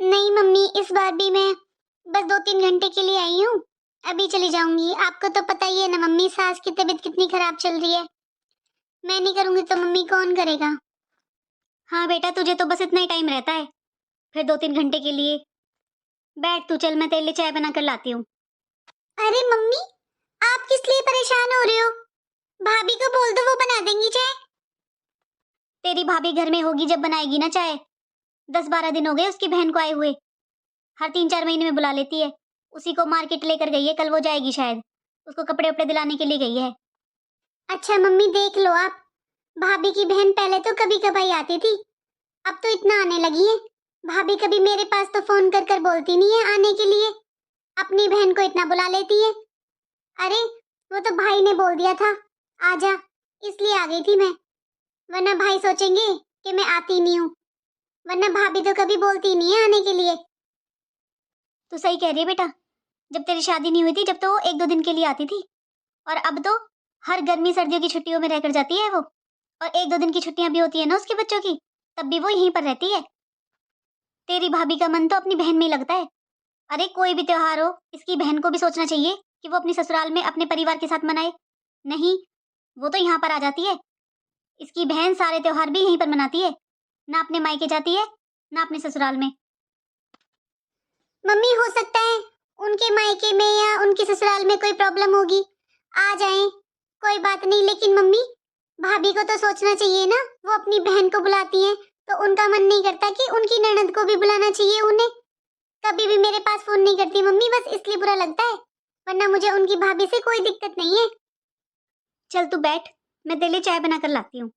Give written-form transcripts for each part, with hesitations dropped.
नहीं मम्मी, इस बार भी मैं बस 2-3 घंटे के लिए आई हूँ। अभी चली जाऊंगी। आपको तो पता ही है ना मम्मी, सास की तबीयत कितनी खराब चल रही है। मैं नहीं करूंगी तो मम्मी कौन करेगा? हाँ बेटा, तुझे तो बस इतना ही टाइम रहता है, फिर 2-3 घंटे के लिए। बैठ तू, चल मैं तेरे लिए चाय बना कर लाती हूँ। अरे मम्मी, आप किस लिए परेशान हो रहे हो? भाभी को बोल दो, वो बना देंगी चाय। तेरी भाभी घर में होगी जब बनाएगी ना चाय। 10-12 दिन हो गए उसकी बहन को आए हुए, हर 3-4 महीने में बुला लेती है। उसी को मार्केट लेकर गई है, कल वो जाएगी शायद, उसको कपड़े वपड़े दिलाने के लिए गई है। अच्छा मम्मी, देख लो आप, भाभी की बहन पहले तो कभी कभाई आती थी, अब तो इतना आने लगी है। भाभी कभी मेरे पास तो फोन कर कर बोलती नहीं है आने के लिए, अपनी बहन को इतना बुला लेती है। अरे वो तो भाई ने बोल दिया था आजा, इसलिए आ गई थी मैं, वरना भाई सोचेंगे कि मैं आती नहीं हूँ। वरना भाभी तो कभी बोलती नहीं है आने के लिए। तू सही कह रही है बेटा, जब तेरी शादी नहीं हुई थी जब तो वो 1-2 दिन के लिए आती थी, और अब तो हर गर्मी सर्दियों की छुट्टियों में रहकर जाती है वो। और 1-2 दिन की छुट्टियां भी होती है ना उसके बच्चों की, तब भी वो यहीं पर रहती है। तेरी भाभी का मन तो अपनी बहन में ही लगता है। अरे कोई भी त्योहार हो, इसकी बहन को भी सोचना चाहिए कि वो अपनी ससुराल में अपने परिवार के साथ मनाए। नहीं, वो तो यहाँ पर आ जाती है। इसकी बहन सारे त्योहार भी यहीं पर मनाती है, ना अपने मायके जाती है ना अपने ससुराल में। मम्मी हो सकता है उनके मायके में या उनके ससुराल में कोई प्रॉब्लम होगी, आ जाएं, कोई बात नहीं। लेकिन मम्मी, भाभी को तो सोचना चाहिए ना, वो अपनी बहन को बुलाती हैं तो उनका मन नहीं करता कि उनकी ननद को भी बुलाना चाहिए उन्हें। कभी भी मेरे पास फोन नहीं करती मम्मी, बस इसलिए बुरा लगता है, वरना मुझे उनकी भाभी से कोई दिक्कत नहीं है। चल तू बैठ, मैं तेरे लिए चाय बना कर लाती हूँ।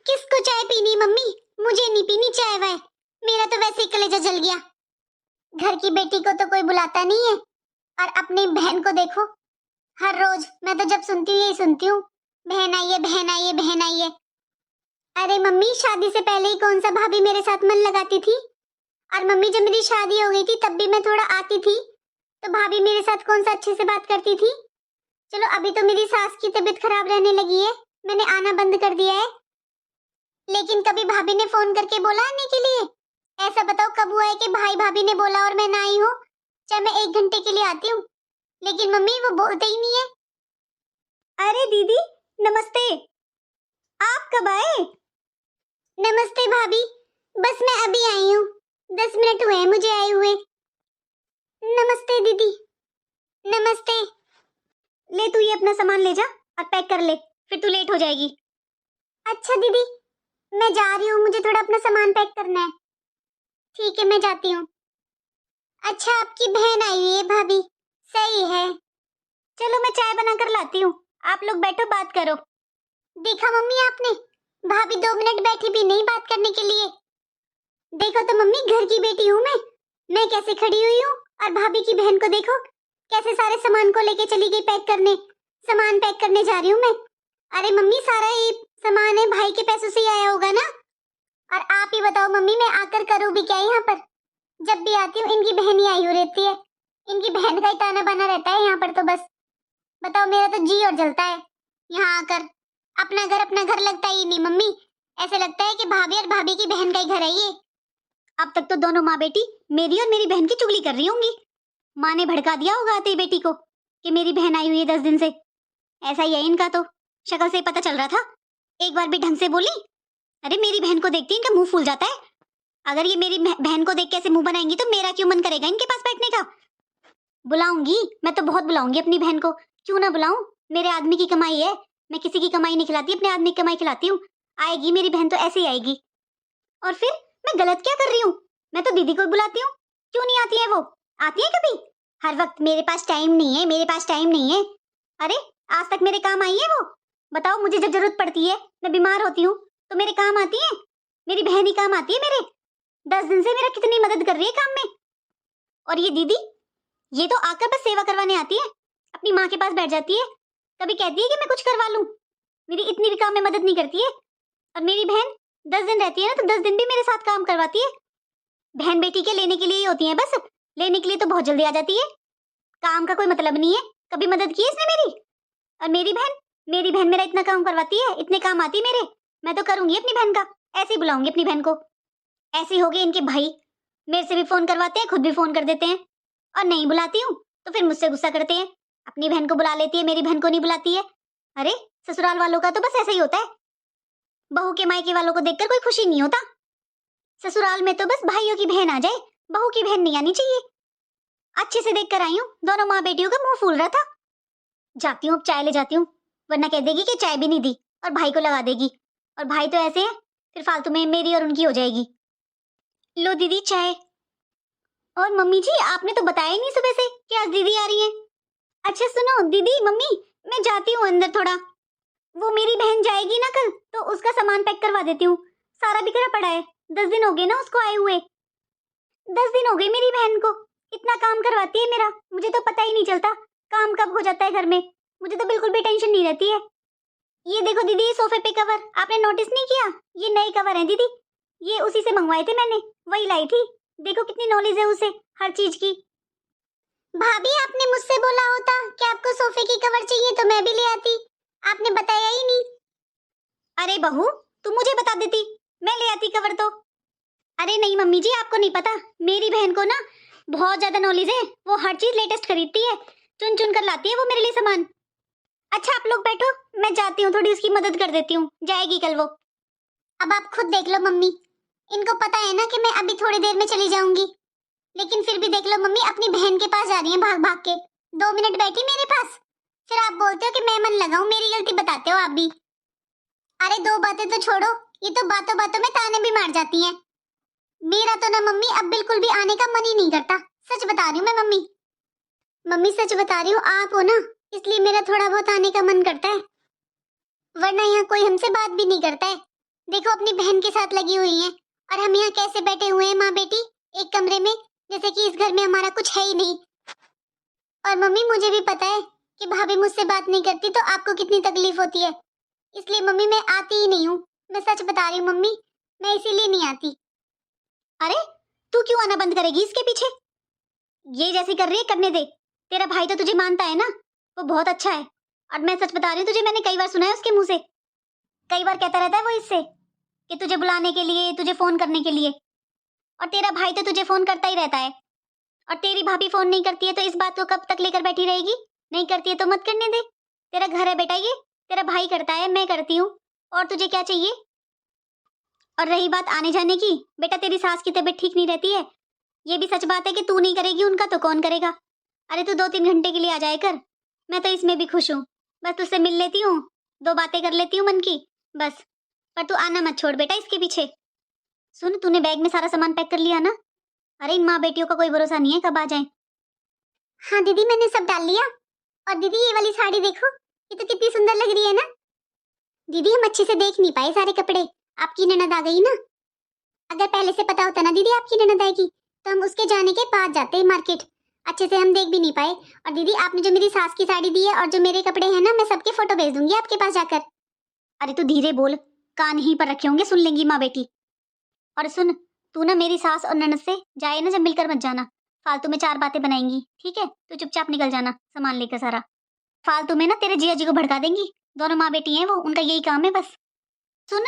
किसको चाय पीनी मम्मी? मुझे नहीं पीनी चाय वाय, मेरा तो वैसे ही कलेजा जल गया। घर की बेटी को तो कोई बुलाता नहीं है, और अपनी बहन को देखो, हर रोज मैं तो जब सुनती हूँ यही सुनती हूँ, बहन आई है, बहन आई है, बहन आई है। अरे मम्मी, शादी से पहले ही कौन सा भाभी मेरे साथ मन लगाती थी? और मम्मी, जब मेरी शादी हो गई थी तब भी मैं थोड़ा आती थी, तो भाभी मेरे साथ कौन सा अच्छे से बात करती थी? चलो अभी तो मेरी सास की तबीयत खराब रहने लगी है, मैंने आना बंद कर दिया है। लेकिन कभी भाभी ने फोन करके बोला आने के लिए? ऐसा बताओ कब हुआ है कि भाई भाभी ने बोला और मैं ना आई हूँ? चाहे मैं 1 घंटे के लिए आती हूँ, लेकिन मम्मी वो बोलते ही नहीं है। अरे दीदी नमस्ते, आप कब आए? नमस्ते भाभी, बस मैं अभी आई हूँ, 10 मिनट हुए हैं मुझे आए हुए। नमस्ते दीदी। नमस्ते। ले तू ये अपना सामान ले जा और पैक कर ले, फिर तू लेट हो जाएगी। अच्छा दीदी, मैं जा रही हूँ, मुझे थोड़ा अपना सामान पैक करना है। ठीक है, मैं जाती हूँ। अच्छा, आपकी बहन आई हुई है भाभी, सही है। चलो मैं चाय बना कर लाती हूँ, आप लोग बैठो बात करो। देखा मम्मी आपने, भाभी 2 मिनट बैठी भी नहीं बात करने के लिए। देखो तो मम्मी, घर की बेटी हूँ मैं कैसे खड़ी हुई हूँ, और भाभी की बहन को देखो कैसे सारे सामान को लेके चली गई पैक करने। सामान पैक करने जा रही हूँ मैं। अरे मम्मी, सारा ये सामान है भाई के पैसों से ही आया होगा ना? और आप ही बताओ मम्मी, मैं आकर करूँ भी क्या यहाँ पर? जब भी आती हूँ इनकी बहन ही आई हो रहती है, इनकी बहन का ही ताना बाना रहता है यहाँ पर तो बस। बताओ, मेरा तो जी और जलता है यहाँ आकर। अपना घर लगता ही नहीं मम्मी, ऐसे लगता है कि भाभी और भाभी की बहन का ही घर है ये। अब तक तो दोनों माँ बेटी मेरी और मेरी बहन की चुगली कर रही होंगी। माँ ने भड़का दिया होगा आते ही बेटी को कि मेरी बहन आई हुई है 10 दिन से। ऐसा ही है इनका तो, शक्ल से ही पता चल रहा था। एक बार भी ढंग से बोली? अरे मेरी बहन को देखती इनका मुंह फूल जाता है। अगर ये मेरी बहन को देख के ऐसे मुंह बनाएंगी तो मेरा क्यों मन करेगा इनके पास बैठने का। बुलाऊंगी, मैं तो बहुत बुलाऊंगी अपनी बहन को, क्यों ना बुलाऊं। मेरे आदमी की कमाई है, मैं किसी की कमाई नहीं खिलाती, अपने आदमी की कमाई खिलाती हूँ। आएगी मेरी बहन तो ऐसे ही आएगी। और फिर मैं गलत क्या कर रही हूँ? मैं तो दीदी को बुलाती हूँ, क्यों नहीं आती है वो? आती है कभी? हर वक्त मेरे पास टाइम नहीं है, मेरे पास टाइम नहीं है। अरे आज तक मेरे काम आई है वो? बताओ, मुझे जब जरूरत पड़ती है, मैं बीमार होती हूँ तो मेरे काम आती है? मेरी बहन ही काम आती है मेरे। 10 दिन से मेरा कितनी मदद कर रही है काम में। और ये दीदी, ये तो आकर बस सेवा करवाने आती है, अपनी माँ के पास बैठ जाती है, कभी कहती है कि मैं कुछ करवा लूं। मेरी इतनी भी काम में मदद नहीं करती है। और मेरी बहन 10 दिन रहती है ना तो 10 दिन भी मेरे साथ काम करवाती है। बहन बेटी के लेने के लिए ही होती है बस, लेने के लिए तो बहुत जल्दी आ जाती है। काम का कोई मतलब नहीं है, कभी मदद की है इसने मेरी? और मेरी बहन मेरा इतना काम करवाती है, इतने काम आती है मेरे, मैं तो करूंगी अपनी बहन का। ऐसे ही बुलाऊंगी अपनी बहन को। ऐसे हो गए इनके भाई, मेरे से भी फोन करवाते हैं, खुद भी फोन कर देते हैं। और नहीं बुलाती हूँ तो फिर मुझसे गुस्सा करते हैं। अपनी बहन को बुला लेती है, मेरी बहन को नहीं बुलाती है। अरे ससुराल वालों का तो बस ऐसा ही होता है। बहू के मायके वालों को देखकर कोई खुशी नहीं होता। ससुराल में तो बस भाइयों की बहन आ जाए, बहू की बहन नहीं आनी चाहिए। अच्छे से देख कर आई हूँ, दोनों माँ बेटियों का मुंह फूल रहा था। जाती हूँ, अब चाय ले जाती हूँ, वरना कह देगी कि चाय भी नहीं दी और भाई को लगा देगी। और भाई तो ऐसे है, फिर फालतू में मेरी और उनकी हो जाएगी। लो दीदी चाय। और मम्मी जी, आपने तो बताया ही नहीं सुबह से कि आज दीदी आ रही है। अच्छा सुनो दीदी, मम्मी मैं जाती हूँ अंदर थोड़ा। वो मेरी बहन जाएगी ना कल, तो उसका सामान पैक करवा देती हूँ। सारा बिखरा पड़ा है, 10 दिन हो गए ना उसको आए हुए। 10 दिन हो गए मेरी बहन को, इतना काम करवाती है मेरा, मुझे तो पता ही नहीं चलता काम कब हो जाता है घर में। मुझे तो बिल्कुल भी टेंशन नहीं रहती है। ये देखो दीदी, ये सोफे पे कवर आपने नोटिस नहीं किया? ये नए कवर हैं दीदी, ये उसी से मंगवाए थे मैंने, वही लाई थी। देखो कितनी नॉलेज है उसे हर चीज की। भाभी आपने मुझसे बोला होता कि आपको सोफे की कवर चाहिए तो मैं भी ले आती, आपने बताया ही नहीं। अरे बहू, तुम मुझे बता देती, मैं ले आती कवर तो। अरे नहीं मम्मी जी, आपको नहीं पता, मेरी बहन को ना बहुत ज्यादा नॉलेज है। वो हर चीज लेटेस्ट खरीदती है, चुन चुन कर लाती है वो मेरे लिए सामान। अच्छा आप लोग बैठो, मैं जाती हूँ, थोड़ी उसकी मदद कर देती हूँ, जाएगी कल वो। अब आप खुद देख लो मम्मी, इनको पता है ना कि मैं अभी थोड़ी देर में चली जाऊंगी, लेकिन फिर भी देख लो मम्मी, अपनी बहन के पास जा रही है भाग भाग के। 2 मिनट बैठी मेरे पास, फिर आप बोलते हो कि मैं मन लगाऊं, मेरी गलती बताते हो आप भी। अरे 2 बातें तो छोड़ो, ये तो बातों बातों में ताने भी मार जाती हैं। मेरा तो ना मम्मी अब बिल्कुल भी आने का मन ही नहीं करता, सच बता रही हूँ मैं मम्मी। मम्मी सच बता रही हूँ, आप हो ना, इसलिए मेरा थोड़ा बहुत आने का मन करता है, वरना यहाँ कोई हमसे बात भी नहीं करता है। देखो अपनी बहन के साथ लगी हुई है, और हम यहाँ कैसे बैठे हुए हैं माँ बेटी एक कमरे में, जैसे कि इस घर में हमारा कुछ है ही नहीं। और मम्मी मुझे भी पता है कि भाभी मुझसे बात नहीं करती तो आपको कितनी तकलीफ होती है, इसलिए मम्मी मैं आती ही नहीं हूँ। मैं सच बता रही हूँ मम्मी, मैं इसीलिए नहीं आती। अरे तू क्यों आना बंद करेगी इसके पीछे? ये जैसी कर रही है करने दे, तेरा भाई तो तुझे मानता है ना, वो बहुत अच्छा है। और मैं सच बता रही हूँ तुझे, मैंने कई बार सुना है उसके मुंह से, कई बार कहता रहता है वो इससे कि तुझे बुलाने के लिए, तुझे फोन करने के लिए। और तेरा भाई तो तुझे फोन करता ही रहता है, और तेरी भाभी फोन नहीं करती है तो इस बात को कब तक लेकर बैठी रहेगी? नहीं करती है तो मत करने दे, तेरा घर है बेटा, ये तेरा भाई करता है, मैं करती हूँ, और तुझे क्या चाहिए? और रही बात आने जाने की, बेटा तेरी सास की तबीयत ठीक नहीं रहती है, ये भी सच बात है कि तू नहीं करेगी उनका तो कौन करेगा? अरे तू 2-3 घंटे के लिए आ जाए कर, मैं तो इसमें भी खुश हूँ। बस तुझसे मिल लेती हूँ, 2 बातें कर लेती हूँ मन की, बस। पर तू आना मत छोड़ बेटा इसके पीछे। सुन, तूने बैग में सारा सामान पैक कर लिया ना? अरे इन माँ बेटियों का कोई भरोसा नहीं है कब आ जाए। हाँ दीदी मैंने सब डाल लिया। और दीदी ये वाली साड़ी देखो, ये तो कितनी सुंदर लग रही है ना। दीदी हम अच्छे से देख नहीं पाए सारे कपड़े, आपकी ननद आ गई ना। अगर पहले से पता होता ना दीदी आपकी ननद आएगी, तो हम उसके जाने के बाद जाते मार्केट, अच्छे से हम देख भी नहीं पाए। और दीदी आपने जो मेरी सास की साड़ी दी है और जो मेरे कपड़े हैं ना, मैं सबके फोटो भेज दूंगी आपके पास जाकर। अरे तू धीरे बोल, कान ही पर रखे होंगे, सुन लेंगी माँ बेटी। और सुन, तू ना मेरी सास और ननद से जाए ना जब मिलकर मत जाना, फालतू में 4 बातें बनाएंगी, ठीक है? तू चुपचाप निकल जाना सामान लेकर सारा। फालतू में ना तेरे जिया जी को भड़का देंगी, दोनों माँ बेटी हैं वो, उनका यही काम है बस। सुन,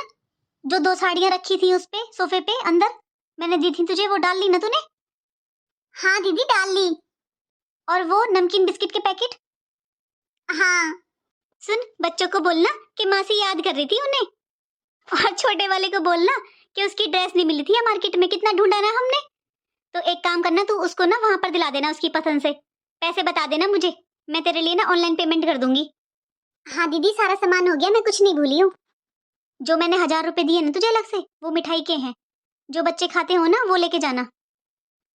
जो 2 साड़ियां रखी थी उस पे सोफे पे अंदर, मैंने दी थी तुझे, वो डाल ली ना तूने? हाँ दीदी डाल ली। और वो नमकीन बिस्किट के पैकेट? हाँ। सुन, बच्चों को बोलना कि मासी याद कर रही थी उन्हें, और छोटे वाले को बोलना कि उसकी ड्रेस नहीं मिली थी या मार्केट में, कितना ढूंढा ना हमने। तो एक काम करना, तू उसको ना वहां पर दिला देना उसकी पसंद से, पैसे बता देना मुझे, मैं तेरे लिए ना ऑनलाइन पेमेंट कर दूंगी। हाँ दीदी सारा सामान हो गया, मैं कुछ नहीं भूली हूँ। जो मैंने 1000 रुपए दिए ना तुझे अलग से, वो मिठाई के हैं, जो बच्चे खाते हो ना वो लेके जाना।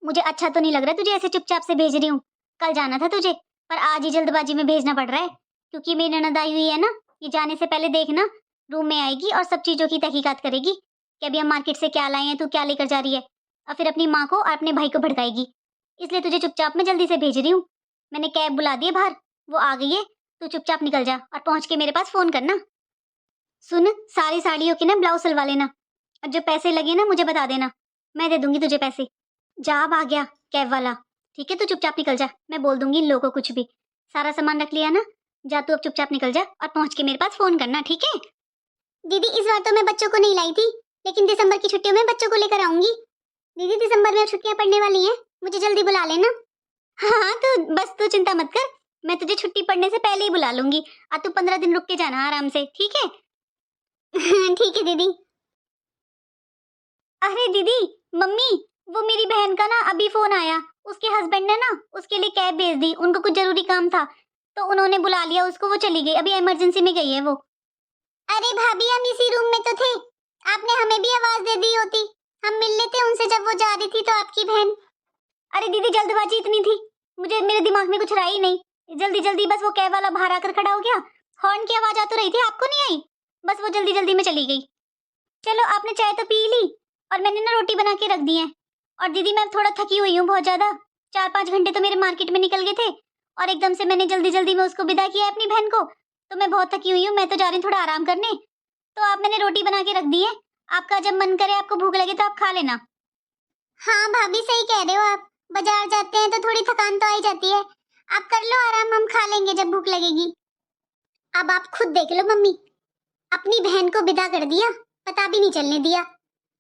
मुझे अच्छा तो नहीं लग रहा तुझे ऐसे चुपचाप से भेज रही हूँ, कल जाना था तुझे, पर आज ही जल्दबाजी में भेजना पड़ रहा है, क्योंकि मेरी ननद आई हुई है ना, ये जाने से पहले देखना रूम में आएगी और सब चीजों की तहकीकात करेगी कि अभी हम मार्केट से क्या लाए हैं, तू क्या लेकर जा रही है, और फिर अपनी माँ को और अपने भाई को भड़काएगी। इसलिए तुझे चुपचाप मैं जल्दी से भेज रही हूँ, मैंने कैब बुला दी है बाहर, वो आ गई है, तू चुपचाप निकल जा और पहुंच के मेरे पास फोन करना। सुन, सारी साड़ियों की ना ब्लाउज सिलवा लेना, और जो पैसे लगे ना मुझे बता देना, मैं दे दूंगी तुझे पैसे। जा, अब आ गया कैब वाला, ठीक है? तू चुपचाप निकल जा, मैं बोल दूंगी इन लोगों को कुछ भी। सारा सामान रख लिया ना, जा तू अब चुपचाप निकल जा और पहुंच के मेरे पास फोन करना, ठीक है? दीदी इस बार तो मैं बच्चों को नहीं लाई थी, लेकिन दिसंबर की छुट्टियों में बच्चों को लेकर आऊंगी। दीदी दिसंबर में अब छुट्टियां पड़ने वाली हैं, मुझे जल्दी बुला लेना। हाँ तो बस तू चिंता मत कर, मैं तुझे छुट्टी पड़ने से पहले ही बुला लूंगी। अब तू 15 दिन रुक के जाना आराम से, ठीक है? ठीक है दीदी। अरे दीदी, मम्मी, वो मेरी बहन का ना अभी फोन आया। उसके हस्बैंड ने ना उसके लिए कैब भेज दी, उनको कुछ जरूरी काम था तो उन्होंने बुला लिया उसको, वो चली गई, अभी इमरजेंसी में गई है वो। अरे भाभी, हम इसी रूम में तो थे, आपने हमें भी आवाज दे दी होती, हम मिल लेते उनसे जब वो जा रही थी तो आपकी बहन। अरे दीदी जल्दबाजी इतनी थी, मुझे मेरे दिमाग में कुछ रहा ही नहीं, जल्दी जल्दी बस वो कैब वाला बाहर आकर खड़ा हो गया। हॉर्न की आवाज आ तो रही थी, आपको नहीं आई? बस वो जल्दी जल्दी में चली गई। चलो आपने चाय तो पी ली और मैंने ना रोटी बना के रख दी है। और दीदी मैं थोड़ा थकी हुई हूँ बहुत ज्यादा, 4-5 घंटे तो मेरे मार्केट में निकल गए थे और एकदम से मैंने जल्दी जल्दी में उसको विदा किया अपनी बहन को, तो मैं बहुत थकी हुई हूँ, मैं तो जा रही हूँ थोड़ा आराम करने। तो आप मैंने रोटी बना के रख दी है, आपका जब मन करे आपको भूख लगे तो आप खा लेना। हाँ भाभी, सही कह रहे हो आप, बाजार जाते हैं तो थोड़ी थकान तो आ ही जाती है। आप कर लो आराम, हम खा लेंगे जब भूख लगेगी। अब आप खुद देख लो मम्मी, अपनी बहन को विदा कर दिया, पता भी नहीं चलने दिया।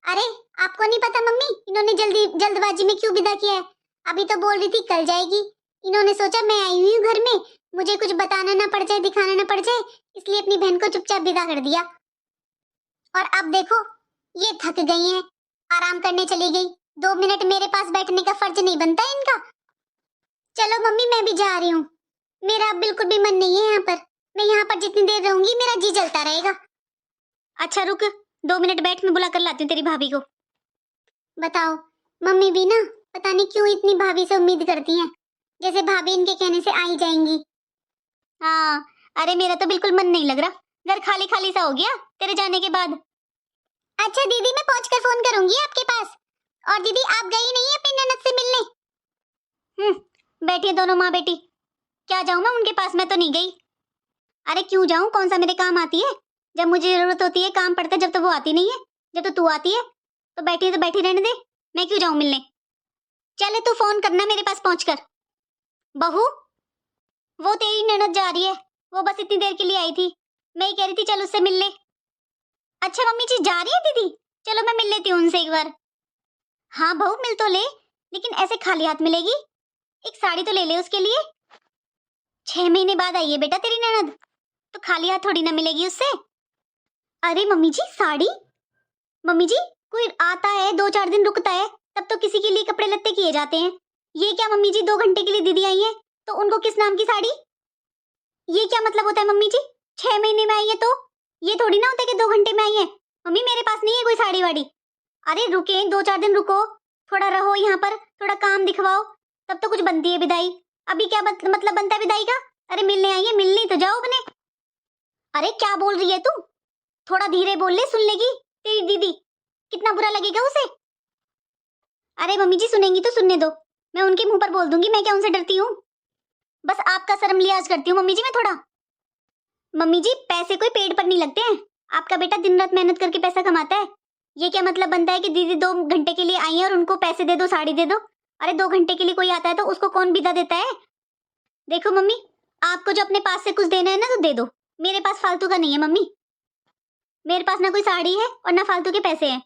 अरे आपको नहीं पता मम्मी, इन्होंने जल्दबाजी में क्यों विदा किया है? अभी तो बोल रही थी कल जाएगी, इन्होंने सोचा मैं आई हुई हूँ घर में, मुझे कुछ बताना ना पड़ जाए, दिखाना ना पड़ जाए, इसलिए अपनी बहन को चुपचाप विदा कर दिया। और अब देखो, ये थक गई हैं, आराम करने चली गई। 2 मिनट मेरे पास बैठने का फर्ज नहीं बनता इनका। चलो मम्मी, मैं भी जा रही हूँ, मेरा अब बिल्कुल भी मन नहीं है यहाँ पर। मैं यहाँ पर जितनी देर रहूंगी मेरा जी जलता रहेगा। अच्छा रुक, 2 मिनट बैठ, मैं बुला कर लाती हूँ तेरी भाभी को। बताओ, मम्मी भी ना पता नहीं क्यों इतनी भाभी से उम्मीद करती हैं, जैसे भाभी इनके कहने से आ ही जाएंगी। हाँ, अरे मेरा तो बिल्कुल मन नहीं लग रहा, घर खाली खाली सा हो गया तेरे जाने के बाद। अच्छा दीदी, मैं पहुंचकर फोन करूंगी आपके पास। और दीदी, आप गई नहीं है अपनी ननद से मिलने? बैठी है दोनों माँ बेटी, क्या जाऊं मैं उनके पास, मैं तो नहीं गई। अरे क्यों जाऊं, कौन सा मेरे काम आती है? जब मुझे जरूरत होती है, काम पड़ता है, जब तो वो आती नहीं है, जब तो तू आती है तो बैठी है तो बैठी रहने दे, मैं क्यों जाऊं मिलने। चले तू फोन करना मेरे पास पहुंचकर। बहू, वो तेरी ननद जा रही है, वो बस इतनी देर के लिए आई थी, मैं ही कह रही थी चल उससे मिल ले। अच्छा मम्मी जी जा रही है दीदी, चलो मैं मिल लेती हूँ उनसे एक बार। हाँ बहू मिल तो ले, लेकिन ऐसे खाली हाथ मिलेगी, एक साड़ी तो ले ले उसके लिए। 6 महीने बाद आई है बेटा तेरी ननद, तो खाली हाथ थोड़ी ना मिलेगी उससे। अरे मम्मी जी साड़ी, मम्मी जी कोई आता है 2-4 दिन रुकता है तब तो किसी के लिए कपड़े लत्ते किए जाते हैं, ये क्या मम्मी जी 2 घंटे के लिए दीदी आई है तो उनको किस नाम की साड़ी, ये क्या मतलब होता है मम्मी जी? 6 महीने में आई है तो ये थोड़ी ना होता है कि 2 घंटे में आई है। मम्मी मेरे पास नहीं है कोई साड़ी वाड़ी। अरे रुके 2-4 दिन रुको, थोड़ा रहो यहाँ पर, थोड़ा काम दिखवाओ, तब तो कुछ बनती है विदाई। अभी क्या मतलब बनता है विदाई का? अरे मिलने आई है, मिलनी तो जाओ अपने। अरे क्या बोल रही है तू, थोड़ा धीरे बोल ले, सुन लेगी तेरी दीदी, कितना बुरा लगेगा उसे। अरे मम्मी जी सुनेंगी तो सुनने दो, मैं उनके मुंह पर बोल दूंगी, मैं क्या उनसे डरती हूँ? बस आपका शर्म लिहाज करती हूँ मम्मी जी मैं थोड़ा। मम्मी जी पैसे कोई पेड़ पर नहीं लगते हैं, आपका बेटा दिन रात मेहनत करके पैसा कमाता है, ये क्या मतलब बनता है कि दीदी 2 घंटे के लिए आई है और उनको पैसे दे दो, साड़ी दे दो? अरे 2 घंटे के लिए कोई आता है तो उसको कौन विदा देता है? देखो मम्मी, आपको जो अपने पास से कुछ देना है ना तो दे दो, मेरे पास फालतू का नहीं है मम्मी, मेरे पास ना कोई साड़ी है और ना फालतू के पैसे हैं।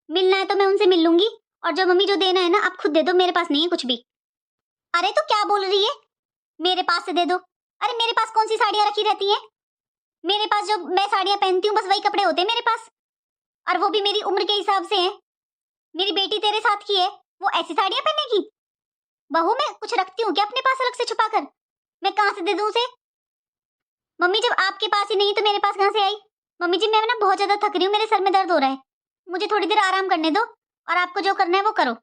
मिलना है तो मैं उनसे मिल लूंगी, और जो मम्मी जो देना है ना आप खुद दे दो, मेरे पास नहीं है कुछ भी। अरे तो क्या बोल रही है, मेरे पास से दे दो? अरे मेरे पास कौन सी साड़ियां रखी रहती हैं, मेरे पास जो मैं साड़ियां पहनती हूँ बस वही कपड़े होते हैं मेरे पास, और वो भी मेरी उम्र के हिसाब से हैं। मेरी बेटी तेरे साथ की है, वो ऐसी साड़ियां पहनेगी? बहू मैं कुछ रखती हूँ क्या अपने पास अलग से छुपा कर, मैं कहाँ से दे दूं उसे? मम्मी जब आपके पास ही नहीं तो मेरे पास कहाँ से आई? मम्मी जी मैं ना बहुत ज्यादा थक रही हूँ, मेरे सर में दर्द हो रहा है, मुझे थोड़ी देर आराम करने दो, और आपको जो करना है वो करो।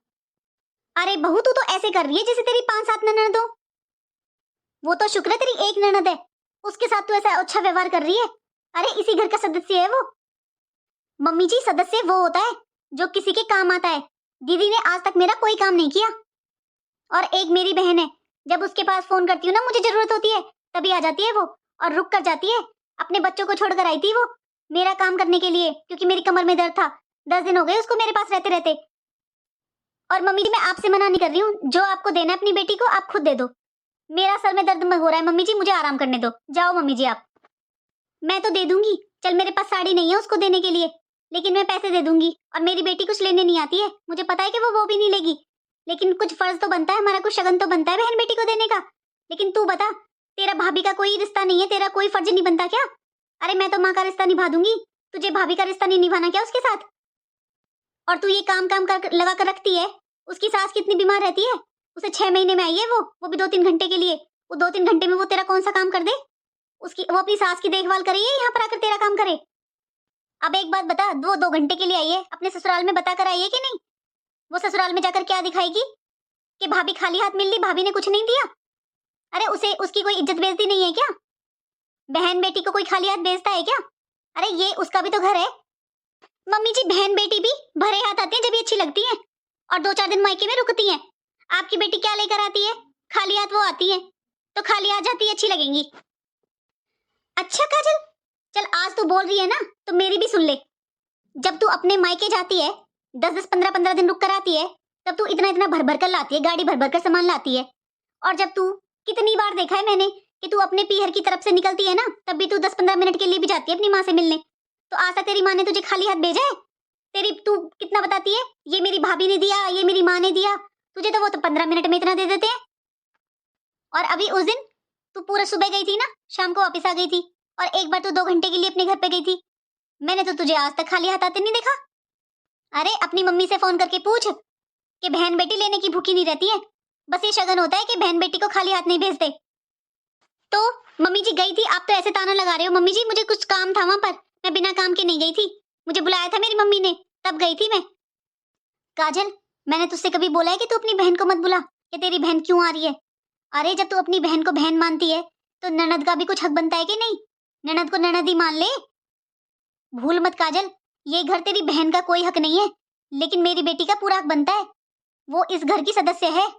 अरे बहू तू तो ऐसे कर रही है जैसे तेरी 5-7 ननद हो, वो तो शुक्र है तेरी एक ननद है, उसके साथ तू ऐसा अच्छा व्यवहार कर रही है। अरे इसी घर का सदस्य है वो। मम्मी जी सदस्य वो होता है जो किसी के काम आता है, दीदी ने आज तक मेरा कोई काम नहीं किया। और एक मेरी बहन है, जब उसके पास फोन करती हूँ ना मुझे जरूरत होती है तभी आ जाती है वो, और रुक कर जाती है, अपने बच्चों को छोड़कर आई थी वो मेरा काम करने के लिए, क्योंकि मेरी कमर में दर्द था, 10 दिन हो गए उसको मेरे पास रहते रहते। और मम्मी जी मैं आपसे मना नहीं कर रही हूँ, जो आपको देना है अपनी बेटी को आप खुद दे दो, मेरा सर में दर्द हो रहा है मम्मी जी, मुझे आराम करने दो, जाओ मम्मी जी आप। मैं तो दे दूंगी, चल मेरे पास साड़ी नहीं है उसको देने के लिए, लेकिन मैं पैसे दे दूंगी। और मेरी बेटी कुछ लेने नहीं आती है, मुझे पता है कि वो भी नहीं लेगी, लेकिन कुछ फर्ज तो बनता है हमारा, कुछ शगन तो बनता है बहन बेटी को देने का। लेकिन तू बता, तेरा भाभी का कोई रिश्ता नहीं है, तेरा कोई फर्ज नहीं बनता क्या? अरे मैं तो माँ का रिश्ता निभा दूंगी, तुझे भाभी का रिश्ता नहीं निभाना क्या उसके साथ? और तू ये काम काम कर लगा कर रखती है। उसकी सास कितनी बीमार रहती है, उसे 6 महीने में आई है वो भी 2-3 घंटे के लिए। वो 2-3 घंटे में वो तेरा कौन सा काम कर दे? उसकी वो अपनी सास की देखभाल करे या यहाँ पर आकर तेरा काम करे? अब एक बात बता, वो 2 घंटे के लिए आई है, अपने ससुराल में बता कर आई है कि नहीं? वो ससुराल में जाकर क्या दिखाएगी कि भाभी खाली हाथ मिल ली, भाभी ने कुछ नहीं दिया? अरे उसे उसकी कोई इज्जत बेइज्जती नहीं है क्या? बहन बेटी को कोई खाली हाथ भेजता है क्या? अरे ये उसका भी तो घर है। मम्मी जी, बहन बेटी भी भरे हाथ आती है जब ये अच्छी लगती है, और 2-4 दिन मायके में रुकती है। आपकी बेटी क्या लेकर आती है? खाली हाथ वो आती है, तो खाली आ जाती है, अच्छी लगेंगी। अच्छा काजल, चल आज तू बोल रही है ना, तो मेरी भी सुन ले। जब तू अपने मायके जाती है, 10-10, 15-15 दिन रुक कर आती है, तब तू इतना इतना भर भर कर लाती है, गाड़ी भर भर कर सामान लाती है। और जब तू, कितनी बार देखा है मैंने कि तू अपने पीहर की तरफ से निकलती है ना, तब भी तू 10-15 मिनट के लिए भी जाती है अपनी माँ से मिलने। तो आज तक तेरी माँ ने तुझे खाली हाथ भेजा है? तेरी तू कितना बताती है, ये मेरी भाभी ने दिया, ये मेरी माँ ने दिया, तुझे तो वो तो 15 मिनट में इतना दे देते हैं। और अभी उस दिन तू पूरा सुबह गई थी ना, शाम को वापस आ गई थी, और एक बार तू 2 घंटे के लिए अपने घर पे गई थी। मैंने तो तुझे आज तक खाली हाथ आते नहीं देखा। अरे अपनी मम्मी से फोन करके पूछ कि बहन बेटी लेने की भूखी नहीं रहती है, बस ये शगन होता है कि बहन बेटी को खाली हाथ नहीं भेजते। तो मम्मी जी गई थी, आप तो ऐसे ताना लगा रहे हो। मम्मी जी मुझे कुछ काम था वहां पर, मैं बिना काम के नहीं गई थी, मुझे बुलाया था मेरी मम्मी ने, तब गई थी मैं। काजल, मैंने तुझसे कभी बोला है कि तू अपनी बहन को मत बुला, कि तेरी बहन क्यों आ रही है? अरे जब तू अपनी बहन को बहन मानती है, तो ननद का भी कुछ हक बनता है कि नहीं? ननद को ननद ही मान ले। भूल मत काजल, ये घर तेरी बहन का कोई हक नहीं है, लेकिन मेरी बेटी का पूरा हक बनता है। वो इस घर की सदस्य है।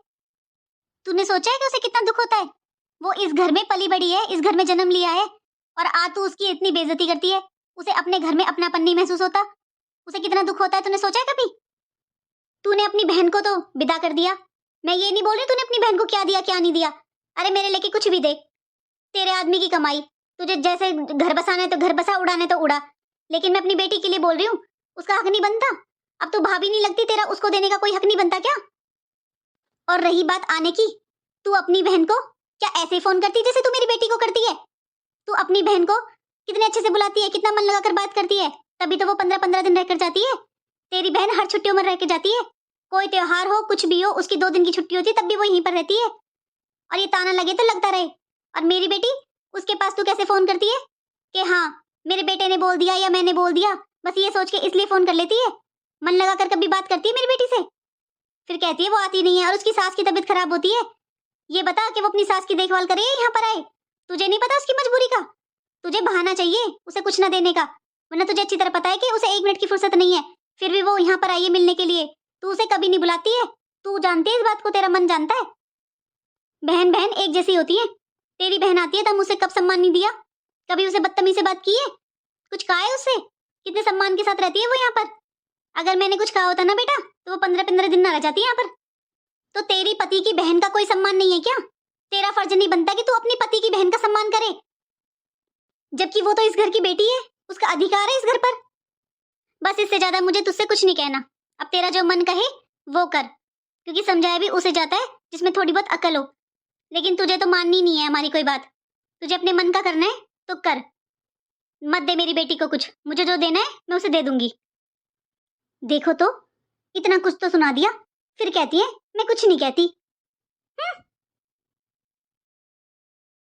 तूने सोचा है कि उसे कितना दुख होता है? वो इस घर में पली बड़ी है, इस घर में जन्म लिया है, और आज तू उसकी इतनी बेइज्जती करती है। उसे अपने घर में अपनापन नहीं महसूस होता? उसे कितना दुख होता है, तूने सोचा है कभी? तूने अपनी बहन को तो विदा कर दिया। मैं ये नहीं बोल रही तूने अपनी बहन को क्या दिया क्या नहीं दिया, अरे मेरे लेके कुछ भी दे, तेरे आदमी की कमाई, तुझे जैसे घर बसाना है तो घर बसा, उड़ाने तो उड़ा, लेकिन मैं अपनी बेटी के लिए बोल रही हूँ, उसका हक नहीं बनता? अब तो भाभी नहीं लगती, तेरा उसको देने का कोई हक नहीं बनता क्या? और रही बात आने की, तू अपनी बहन को क्या ऐसे फोन करती जैसे तू मेरी बेटी को करती है? तू अपनी बहन को कितने अच्छे से बुलाती है, कितना मन लगाकर बात करती है, तभी तो वो 15-15 दिन रहकर जाती है। तेरी बहन हर छुट्टियों में रह के जाती है, कोई त्योहार हो कुछ भी हो, उसकी 2 दिन की छुट्टी होती है, तब भी वो यहीं पर रहती है। और ये ताना लगे तो लगता रहे। और मेरी बेटी, उसके पास तू कैसे फोन करती है कि हाँ मेरे बेटे ने बोल दिया या मैंने बोल दिया, बस ये सोच के इसलिए फोन कर लेती है? मन लगाकर कभी बात करती है मेरी बेटी से? फिर कहती है वो आती नहीं है, और उसकी सास की तबीयत खराब होती है। ये बता कि वो अपनी सास की देखभाल करे या यहाँ पर आए? तुझे नहीं पता उसकी मजबूरी का? तुझे बहाना चाहिए उसे कुछ न देने का, वरना तुझे अच्छी तरह पता है कि उसे 1 मिनट की फुर्सत नहीं है, फिर भी वो यहाँ पर आई है मिलने के लिए। तू उसे कभी नहीं बुलाती है, तू जानती है इस बात को, तेरा मन जानता है। बहन बहन एक जैसी होती है। तेरी बहन आती है तब उसे कब सम्मान नहीं दिया? कभी उसे बदतमीजी से बात की है? कुछ कहा है उससे? कितने सम्मान के साथ रहती है वो यहाँ पर। अगर मैंने कुछ कहा होता ना बेटा, तो वो 15-15 दिन ना रह जाती यहाँ पर। तो तेरी पति की बहन का कोई सम्मान नहीं है क्या? तेरा फर्ज नहीं बनता कि तू अपनी पति की बहन का सम्मान करे? जबकि वो तो इस घर की बेटी है, उसका अधिकार है इस घर पर। बस इससे ज्यादा मुझे तुझसे कुछ नहीं कहना। अब तेरा जो मन कहे वो कर, क्योंकि समझाया भी उसे जाता है जिसमें थोड़ी बहुत अकल हो। लेकिन तुझे तो माननी नहीं है हमारी कोई बात, तुझे अपने मन का करना है तो कर। मत दे मेरी बेटी को कुछ, मुझे जो देना है मैं उसे दे दूंगी। देखो तो, इतना कुछ तो सुना दिया, फिर कहती है मैं कुछ नहीं कहती।